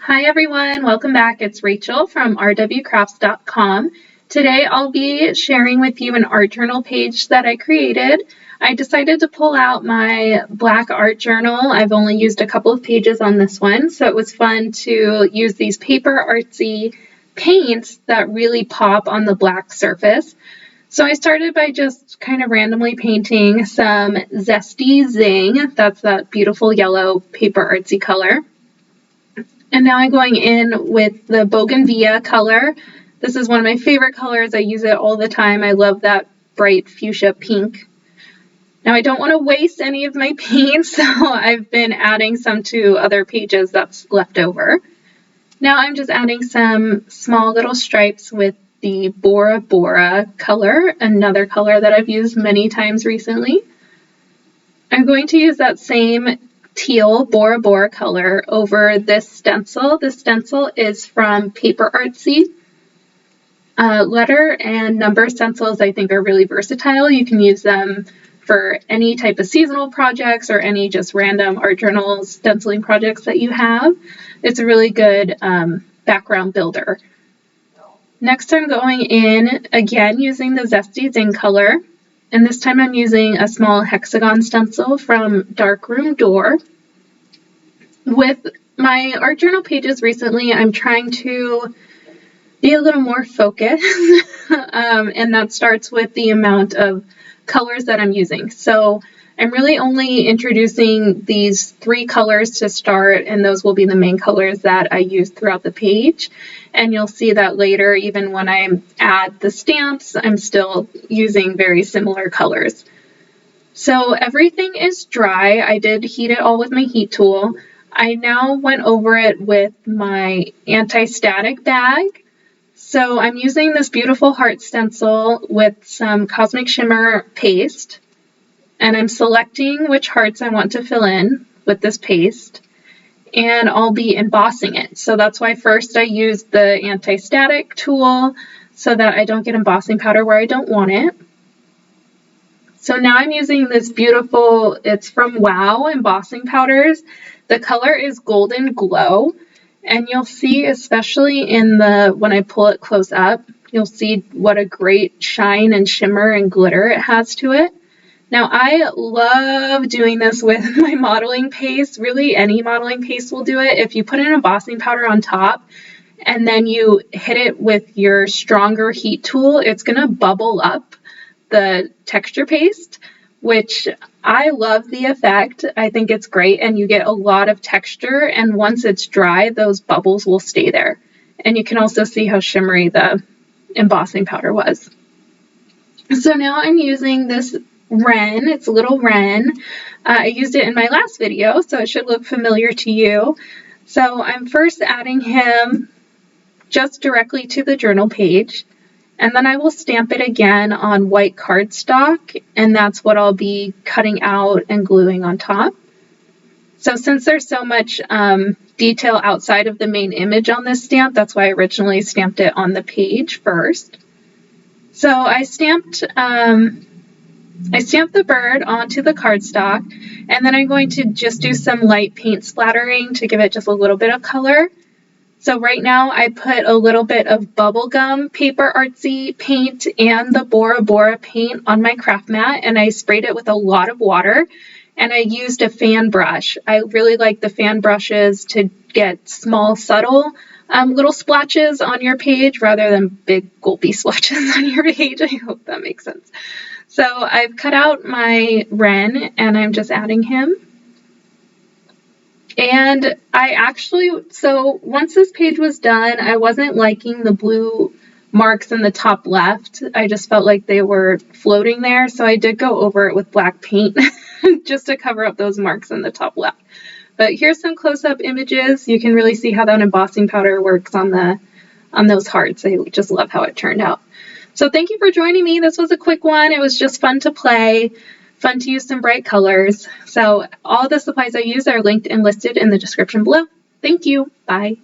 Hi everyone, welcome back. It's Rachel from rwcrafts.com. Today I'll be sharing with you an art journal page that I created. I decided to pull out my black art journal. I've only used a couple of pages on this one, so it was fun to use these paper artsy paints that really pop on the black surface. So I started by just kind of randomly painting some Zesty Zing. That's that beautiful yellow paper artsy color. And now I'm going in with the Bougainvillea color. This is one of my favorite colors. I use it all the time. I love that bright fuchsia pink. Now I don't want to waste any of my paint, so I've been adding some to other pages that's left over. Now I'm just adding some small little stripes with the Bora Bora color, another color that I've used many times recently. I'm going to use that same teal Bora Bora color over this stencil. This stencil is from Paper Artsy. Letter and number stencils I think are really versatile. You can use them for any type of seasonal projects or any just random art journal stenciling projects that you have. It's a really good background builder. Next I'm going in again using the Zesty Zing color, and this time I'm using a small hexagon stencil from Darkroom Door. With my art journal pages recently, I'm trying to be a little more focused, and that starts with the amount of colors that I'm using. So I'm really only introducing these 3 colors to start, and those will be the main colors that I use throughout the page. And you'll see that later, even when I add the stamps, I'm still using very similar colors. So everything is dry. I did heat it all with my heat tool. I now went over it with my anti-static bag. So I'm using this beautiful heart stencil with some Cosmic Shimmer paste, and I'm selecting which hearts I want to fill in with this paste, and I'll be embossing it. So that's why first I used the anti-static tool so that I don't get embossing powder where I don't want it. So now I'm using this beautiful, it's from Wow embossing powders. The color is Golden Glow, and you'll see, especially in when I pull it close up, you'll see what a great shine and shimmer and glitter it has to it. Now I love doing this with my modeling paste. Really any modeling paste will do it. If you put an embossing powder on top and then you hit it with your stronger heat tool, it's going to bubble up the texture paste, which I love the effect. I think it's great, and you get a lot of texture, and once it's dry, those bubbles will stay there. And you can also see how shimmery the embossing powder was. So now I'm using this Wren. It's a little Wren. I used it in my last video, so it should look familiar to you. So I'm first adding him just directly to the journal page, and then I will stamp it again on white cardstock, and that's what I'll be cutting out and gluing on top. So since there's so much detail outside of the main image on this stamp, that's why I originally stamped it on the page first. So I stamped the bird onto the cardstock, and then I'm going to just do some light paint splattering to give it just a little bit of color. So right now I put a little bit of bubblegum Paper Artsy paint and the Bora Bora paint on my craft mat, and I sprayed it with a lot of water, and I used a fan brush. I really like the fan brushes to get small, subtle little splotches on your page rather than big gulpy splotches on your page. I hope that makes sense. So I've cut out my Wren, and I'm just adding him. And so once this page was done, I wasn't liking the blue marks in the top left. I just felt like they were floating there, so I did go over it with black paint just to cover up those marks in the top left. But here's some close-up images. You can really see how that embossing powder works on those hearts. I just love how it turned out. So thank you for joining me. This was a quick one. It was just fun to play. Fun to use some bright colors. So all the supplies I use are linked and listed in the description below. Thank you. Bye.